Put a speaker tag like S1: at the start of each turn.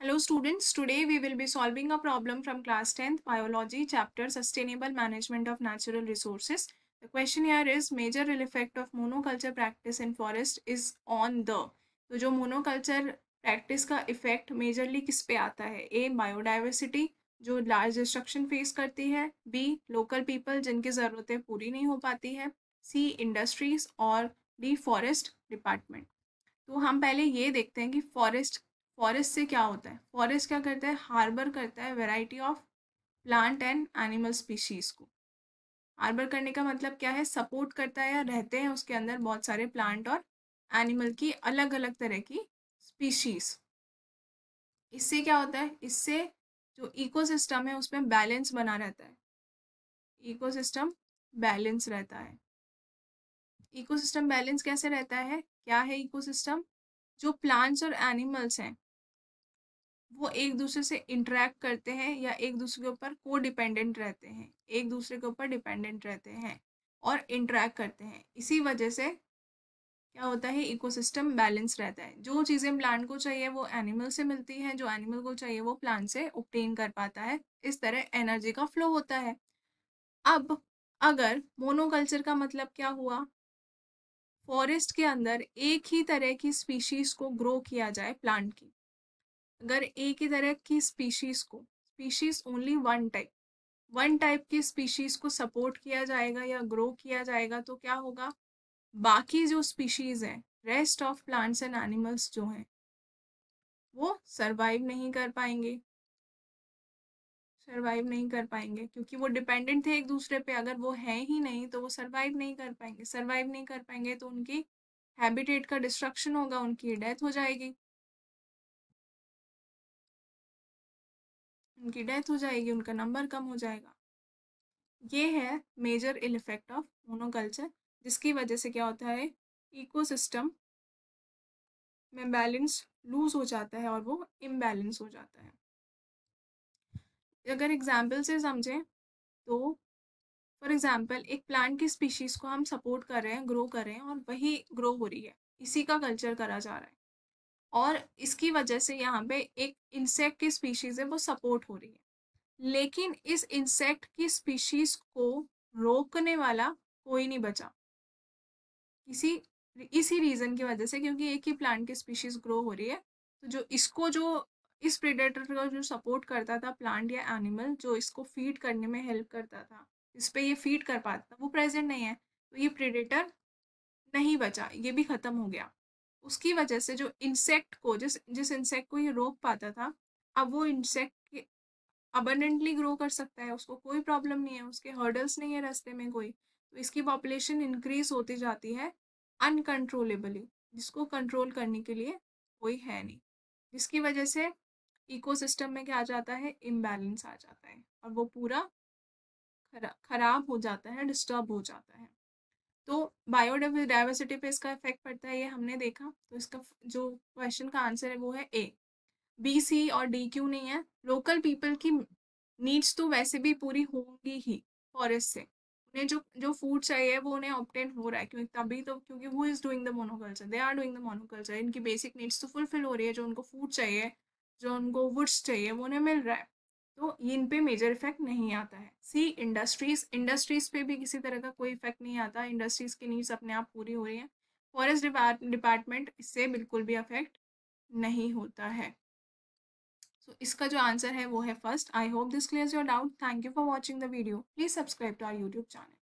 S1: Hello students, today we will be solving a problem from class 10th biology chapter sustainable management of natural resources. The question here is major real effect of monoculture practice in forest is on the। तो जो monoculture practice का effect majorly किस पे आता है? A biodiversity जो large destruction face करती है, B local people जिनकी ज़रूरतें पूरी नहीं हो पाती है, C industries और D forest department। तो हम पहले ये देखते हैं कि फॉरेस्ट से क्या होता है। फॉरेस्ट क्या करता है? हार्बर करता है variety of plant and animal species को। हार्बर करने का मतलब क्या है? सपोर्ट करता है या रहते हैं उसके अंदर बहुत सारे प्लांट और एनिमल की अलग अलग तरह की स्पीशीज। इससे क्या होता है? इससे जो इकोसिस्टम है उसमें बैलेंस बना रहता है। इकोसिस्टम बैलेंस रहता है। इकोसिस्टम बैलेंस कैसे रहता है? क्या है इकोसिस्टम? जो प्लांट्स और एनिमल्स हैं वो एक दूसरे से इंटरेक्ट करते हैं या एक दूसरे के ऊपर को डिपेंडेंट रहते हैं, एक दूसरे के ऊपर डिपेंडेंट रहते हैं और इंटरेक्ट करते हैं। इसी वजह से क्या होता है? इकोसिस्टम बैलेंस रहता है। जो चीज़ें प्लांट को चाहिए वो एनिमल से मिलती हैं, जो एनिमल को चाहिए वो प्लांट से ऑब्टेन कर पाता है। इस तरह एनर्जी का फ्लो होता है। अब अगर मोनोकल्चर का मतलब क्या हुआ? फॉरेस्ट के अंदर एक ही तरह की स्पीशीज को ग्रो किया जाए प्लांट की। अगर एक ही तरह की स्पीशीज ओनली वन टाइप की स्पीशीज को सपोर्ट किया जाएगा या ग्रो किया जाएगा तो क्या होगा? बाकी जो स्पीशीज हैं, rest of plants and animals जो हैं वो सरवाइव नहीं कर पाएंगे क्योंकि वो डिपेंडेंट थे एक दूसरे पे। अगर वो है ही नहीं तो वो सरवाइव नहीं कर पाएंगे तो उनकी हैबिटेट का डिस्ट्रक्शन होगा, उनकी डेथ हो जाएगी। उनका नंबर कम हो जाएगा। ये है major ill effect of monoculture, जिसकी वजह से क्या होता है? इकोसिस्टम में बैलेंस लूज हो जाता है और वो इम्बैलेंस हो जाता है। अगर एग्जाम्पल से समझें तो फॉर एग्जाम्पल एक प्लांट की स्पीशीज को हम सपोर्ट कर रहे हैं, ग्रो कर रहे हैं और वही ग्रो हो रही है, इसी का कल्चर करा जा रहा है और इसकी वजह से यहाँ पे एक इंसेक्ट की स्पीशीज है वो सपोर्ट हो रही है। लेकिन इस इंसेक्ट की स्पीशीज को रोकने वाला कोई नहीं बचा, इसी इसी रीजन की वजह से, क्योंकि एक ही प्लांट की स्पीशीज ग्रो हो रही है। तो जो इस प्रेडेटर को जो सपोर्ट करता था प्लांट या एनिमल, जो इसको फीड करने में हेल्प करता था, इस पे ये फीड कर पाता था, वो प्रेजेंट नहीं है। तो ये प्रेडेटर नहीं बचा, ये भी खत्म हो गया। उसकी वजह से जो इंसेक्ट को जिस जिस इंसेक्ट को ये रोक पाता था, अब वो इंसेक्ट अबंडेंटली ग्रो कर सकता है, उसको कोई प्रॉब्लम नहीं है, उसके हर्डल्स नहीं है रास्ते में कोई। तो इसकी पॉपुलेशन इंक्रीज होती जाती है अनकंट्रोलेबली, जिसको कंट्रोल करने के लिए कोई है नहीं, जिसकी वजह से इकोसिस्टम में क्या आ जाता है? इम्बैलेंस आ जाता है और वो पूरा खराब हो जाता है, डिस्टर्ब हो जाता है। तो बायोडाइवर्सिटी पे इसका इफेक्ट पड़ता है, ये हमने देखा। तो इसका जो क्वेश्चन का आंसर है वो है ए। बी, सी और डी क्यों नहीं है? लोकल पीपल की नीड्स तो वैसे भी पूरी होंगी ही फॉरेस्ट से। उन्हें जो जो फूड चाहिए वो उन्हें ऑब्टेन हो रहा है, क्योंकि तभी तो, क्योंकि who is doing the monoculture? They are doing the monoculture. इनकी बेसिक नीड्स तो फुलफिल हो रही है, जो उनको फूड चाहिए, जो उनको वुड्स चाहिए वो उन्हें मिल रहा है। तो ये इन पे मेजर इफेक्ट नहीं आता है। सी इंडस्ट्रीज पे भी किसी तरह का कोई इफेक्ट नहीं आता, इंडस्ट्रीज की नीड्स अपने आप पूरी हो रही हैं। फॉरेस्ट डिपार्टमेंट इससे बिल्कुल भी अफेक्ट नहीं होता है। So, इसका जो आंसर है वो है first. I hope this clears your doubt. Thank you for watching the video. Please subscribe to our YouTube channel.